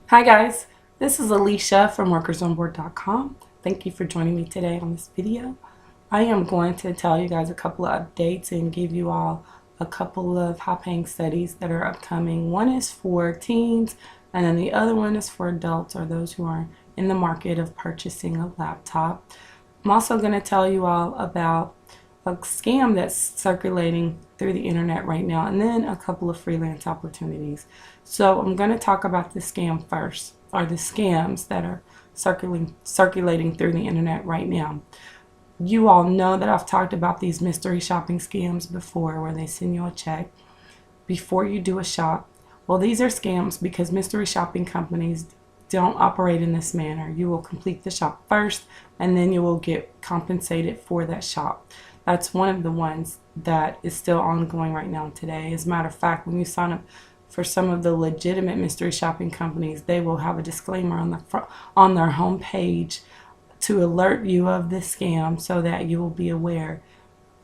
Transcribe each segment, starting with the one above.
Hi guys, this is Alicia from workersonboard.com. Thank you for joining me today on this video. I am going to tell you guys a couple of updates and give you all a couple of high-paying studies that are upcoming. One is for teens and then the other one is for adults or those who are in the market of purchasing a laptop. I'm also going to tell you all about a scam that's circulating through the internet right now, and then a couple of freelance opportunities. So I'm going to talk about the scam first, or the scams that are circulating through the internet right now. You all know that I've talked about these mystery shopping scams before, where they send you a check before you do a shop. Well, these are scams because mystery shopping companies don't operate in this manner. You will complete the shop first and then you will get compensated for that shop. That's one of the ones that is still ongoing right now today. As a matter of fact, when you sign up for some of the legitimate mystery shopping companies, they will have a disclaimer on their home page to alert you of this scam so that you will be aware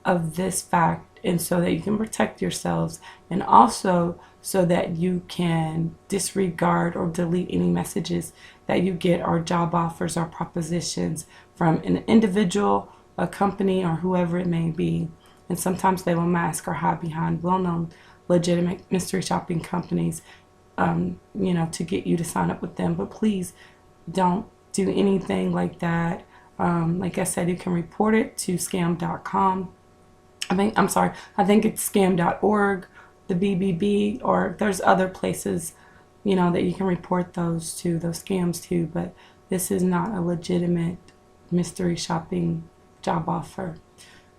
of this fact and so that you can protect yourselves, and also so that you can disregard or delete any messages that you get or job offers or propositions from an individual, a company, or whoever it may be. And sometimes they will mask or hide behind well-known legitimate mystery shopping companies, to get you to sign up with them. But please don't do anything like that. Like I said, you can report it to scam.com. I think it's scam.org, the BBB, or there's other places, that you can report those scams to, but this is not a legitimate mystery shopping job offer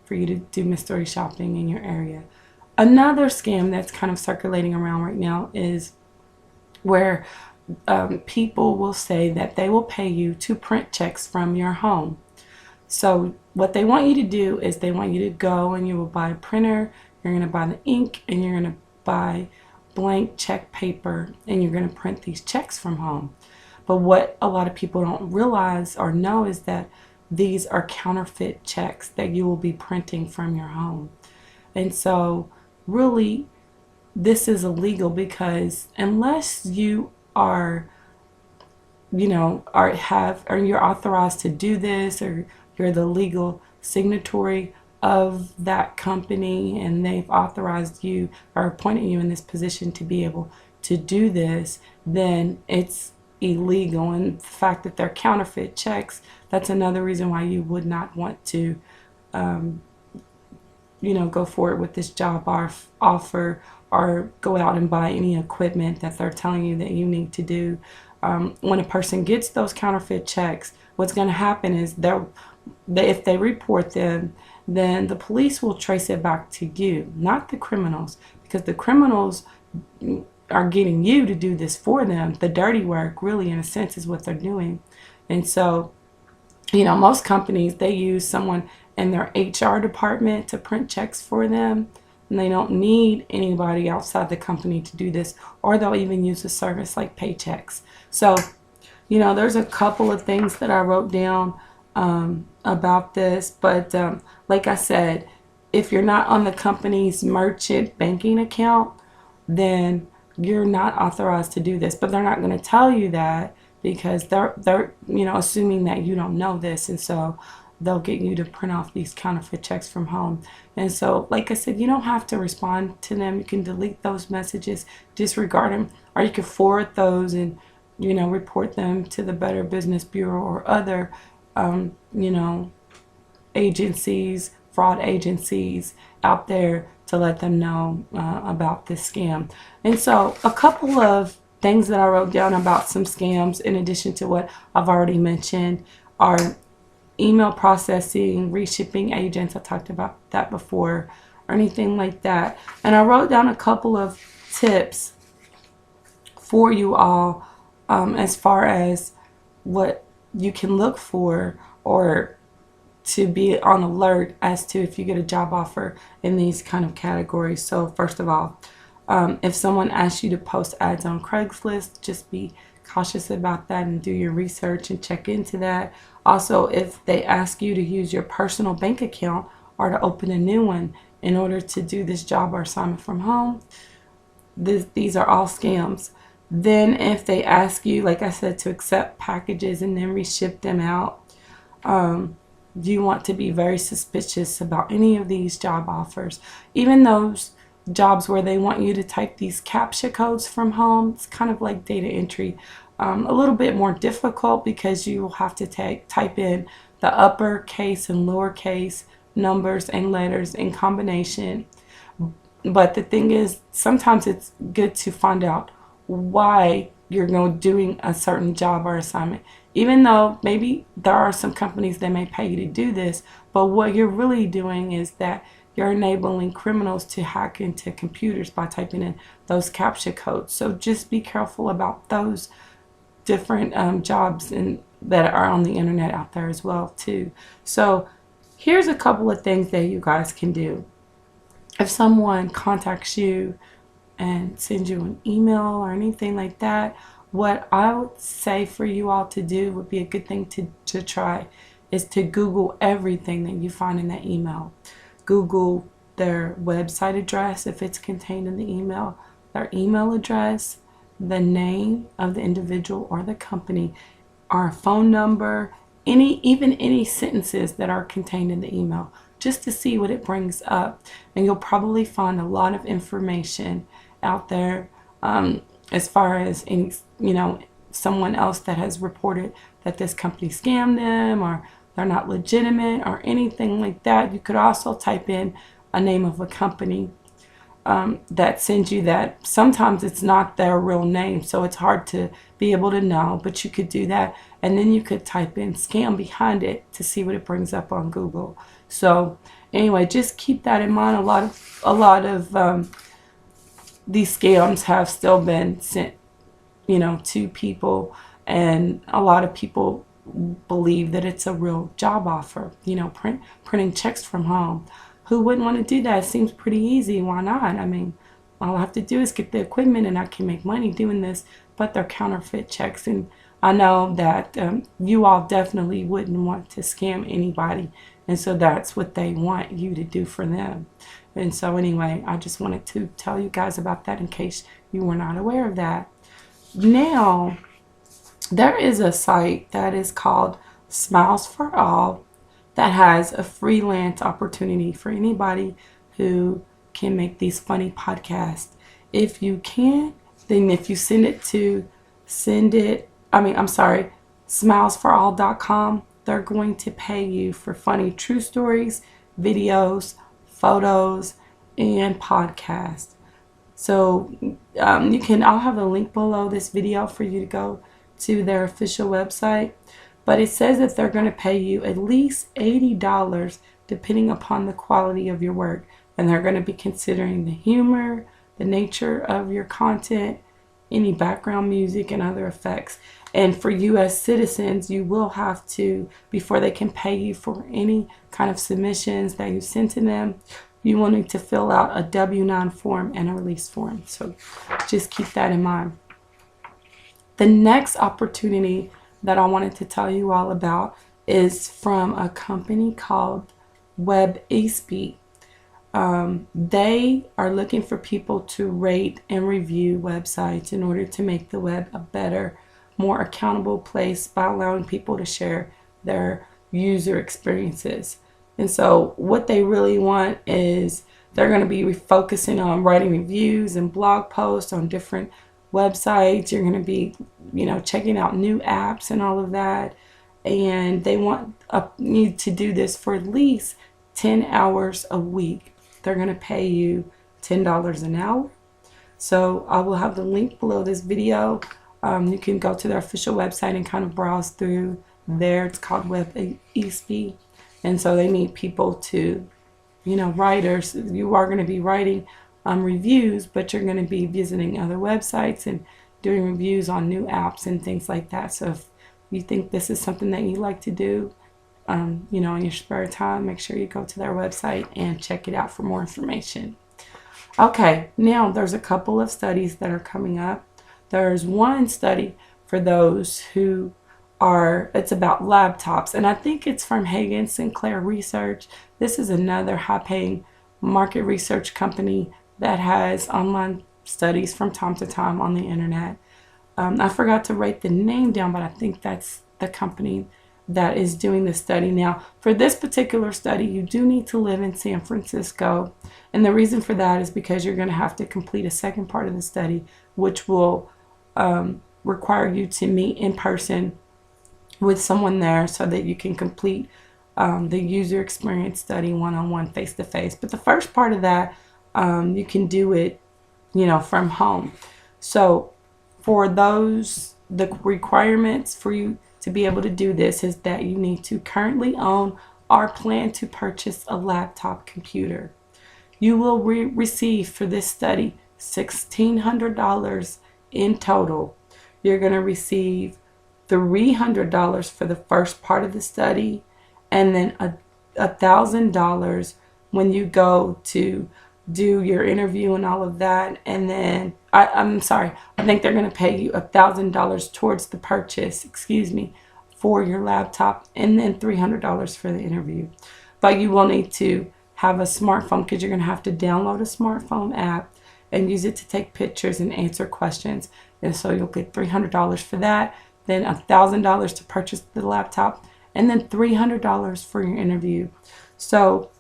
for you to do mystery shopping in your area. Another scam that's kind of circulating around right now is where people will say that they will pay you to print checks from your home. So what they want you to do is they want you to go and you will buy a printer, you're going to buy the ink, and you're going to buy blank check paper, and you're going to print these checks from home. But what a lot of people don't realize or know is that these are counterfeit checks that you will be printing from your home. And so really this is illegal, because unless you are you're authorized to do this, or you're the legal signatory of that company and they've authorized you or appointed you in this position to be able to do this, then it's illegal. And the fact that they're counterfeit checks, that's another reason why you would not want to go forward with this job offer, or go out and buy any equipment that they're telling you that you need to do. When a person gets those counterfeit checks, what's going to happen is if they report them, then the police will trace it back to you, not the criminals, because the criminals are getting you to do this for them. The dirty work, really, in a sense, is what they're doing. And so, most companies, they use someone in their HR department to print checks for them, and they don't need anybody outside the company to do this, or they'll even use a service like Paychecks. So, there's a couple of things that I wrote down about this, but like I said, if you're not on the company's merchant banking account, then you're not authorized to do this. But they're not going to tell you that, because they're assuming that you don't know this, and so they'll get you to print off these counterfeit checks from home. And so, like I said, you don't have to respond to them. You can delete those messages, disregard them, or you can forward those and report them to the Better Business Bureau or other agencies, fraud agencies out there, to let them know about this scam. And so a couple of things that I wrote down about some scams, in addition to what I've already mentioned, are email processing, reshipping agents. I talked about that before, or anything like that. And I wrote down a couple of tips for you all, as far as what you can look for, or to be on alert as to if you get a job offer in these kind of categories. So first of all, if someone asks you to post ads on Craigslist, just be cautious about that and do your research and check into that. Also, if they ask you to use your personal bank account or to open a new one in order to do this job or assignment from home, these are all scams. Then if they ask you, like I said, to accept packages and then reship them out, you want to be very suspicious about any of these job offers. Even those jobs where they want you to type these CAPTCHA codes from home, it's kind of like data entry. A little bit more difficult because you will have to type in the uppercase and lowercase numbers and letters in combination. But the thing is, sometimes it's good to find out why you're doing a certain job or assignment. Even though maybe there are some companies that may pay you to do this, but what you're really doing is that you're enabling criminals to hack into computers by typing in those CAPTCHA codes. So just be careful about those different jobs that are on the internet out there as well too. So here's a couple of things that you guys can do. If someone contacts you and sends you an email or anything like that, what I would say for you all to do would be a good thing to try is to Google everything that you find in that email. Google their website address if it's contained in the email, their email address, the name of the individual or the company, or a phone number, even any sentences that are contained in the email, just to see what it brings up. And you'll probably find a lot of information out there as far as any, someone else that has reported that this company scammed them or they're not legitimate or anything like that. You could also type in a name of a company that sends you that. Sometimes it's not their real name, so it's hard to be able to know, but you could do that. And then you could type in scam behind it to see what it brings up on Google. So anyway, just keep that in mind. A lot of these scams have still been sent, to people, and a lot of people believe that it's a real job offer. Printing checks from home. Who wouldn't want to do that? It seems pretty easy. Why not? I mean, all I have to do is get the equipment and I can make money doing this, but they're counterfeit checks. And I know that you all definitely wouldn't want to scam anybody. And so that's what they want you to do for them. And so anyway, I just wanted to tell you guys about that in case you were not aware of that. Now, there is a site that is called Smiles for All that has a freelance opportunity for anybody who can make these funny podcasts. If you can, then if you smilesforall.com, they're going to pay you for funny true stories, videos, photos, and podcasts. So I'll have a link below this video for you to go to their official website. But it says that they're going to pay you at least $80 depending upon the quality of your work. And they're going to be considering the humor, the nature of your content, any background music, and other effects. And for U.S. citizens, you will have to, before they can pay you for any kind of submissions that you send to them, you will need to fill out a W-9 form and a release form. So just keep that in mind. The next opportunity that I wanted to tell you all about is from a company called WebEasy. They are looking for people to rate and review websites in order to make the web a better, more accountable place by allowing people to share their user experiences. And so what they really want is they're going to be focusing on writing reviews and blog posts on different websites. You're going to be, checking out new apps and all of that. And they want you to do this for at least 10 hours a week. They're going to pay you $10 an hour. So I will have the link below this video. You can go to their official website and kind of browse through there. It's called WebEasy. And so they need people to, writers. You are going to be writing reviews, but you're going to be visiting other websites and doing reviews on new apps and things like that. So if you think this is something that you like to do, in your spare time, make sure you go to their website and check it out for more information. Okay, now there's a couple of studies that are coming up. There's one study for those who it's about laptops, and I think it's from Hagen Sinclair Research. This is another high-paying market research company that has online studies from time to time on the internet. I forgot to write the name down, but I think that's the company that is doing the study. Now, for this particular study, you do need to live in San Francisco. And the reason for that is because you're going to have to complete a second part of the study, which will require you to meet in person with someone there so that you can complete the user experience study one-on-one, face-to-face. But the first part of that, you can do it, from home. So for the requirements for you to be able to do this is that you need to currently own or plan to purchase a laptop computer. You will receive for this study $1,600 in total. You're going to receive $300 for the first part of the study, and then $1,000 when you go to do your interview and all of that. And then I'm sorry, I think they're going to pay you $1,000 towards the purchase, for your laptop, and then $300 for the interview. But you will need to have a smartphone because you're going to have to download a smartphone app and use it to take pictures and answer questions. And so you'll get $300 for that, then $1,000 to purchase the laptop, and then $300 for your interview. So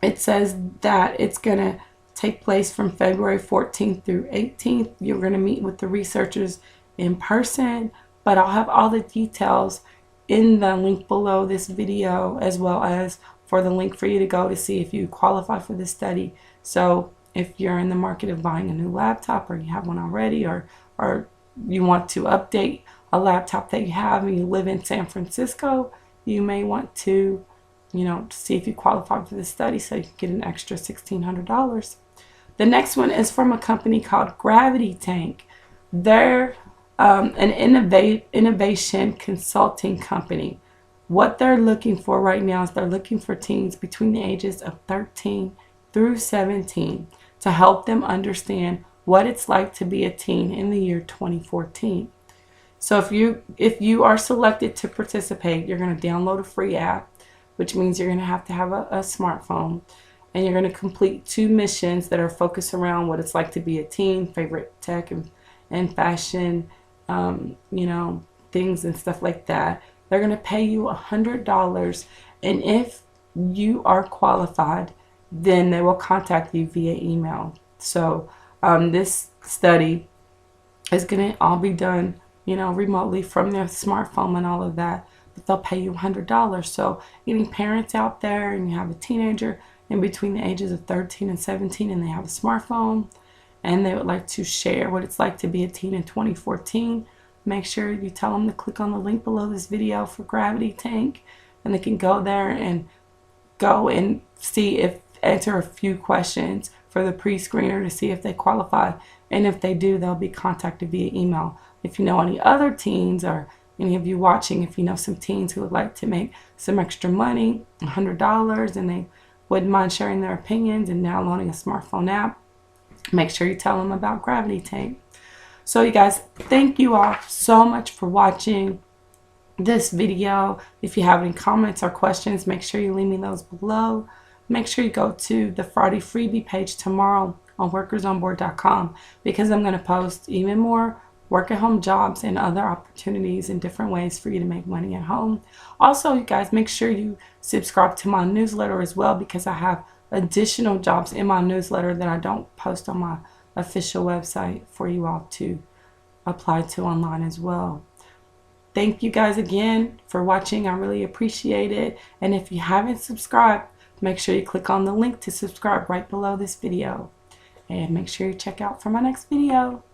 it says that it's going to take place from February 14th through 18th. You're going to meet with the researchers in person, but I'll have all the details in the link below this video, as well as for the link for you to go to see if you qualify for this study. So if you're in the market of buying a new laptop, or you have one already, or you want to update a laptop that you have and you live in San Francisco, you may want to, see if you qualify for this study so you can get an extra $1,600. The next one is from a company called Gravity Tank. They're an innovation consulting company. What they're looking for right now is they're looking for teens between the ages of 13 through 17 to help them understand what it's like to be a teen in the year 2014. So if you are selected to participate, you're going to download a free app, which means you're going to have a smartphone, and you're going to complete 2 missions that are focused around what it's like to be a teen, favorite tech and fashion, things and stuff like that. They're going to pay you $100, and if you are qualified, then they will contact you via email. So this study is going to all be done, remotely from their smartphone and all of that, but they'll pay you $100. So any parents out there and you have a teenager in between the ages of 13 and 17 and they have a smartphone and they would like to share what it's like to be a teen in 2014, make sure you tell them to click on the link below this video for Gravity Tank, and they can go there and answer a few questions for the pre-screener to see if they qualify, and if they do, they'll be contacted via email. If you know any other teens, or any of you watching, if you know some teens who would like to make some extra money, $100, and they wouldn't mind sharing their opinions and downloading a smartphone app, make sure you tell them about Gravity Tank. So you guys, thank you all so much for watching this video. If you have any comments or questions, make sure you leave me those below. Make sure you go to the Friday freebie page tomorrow on workersonboard.com, because I'm going to post even more work at home jobs and other opportunities and different ways for you to make money at home. Also, you guys, make sure you subscribe to my newsletter as well, because I have additional jobs in my newsletter that I don't post on my official website for you all to apply to online as well. Thank you guys again for watching. I really appreciate it. And if you haven't subscribed, make sure you click on the link to subscribe right below this video. And make sure you check out for my next video.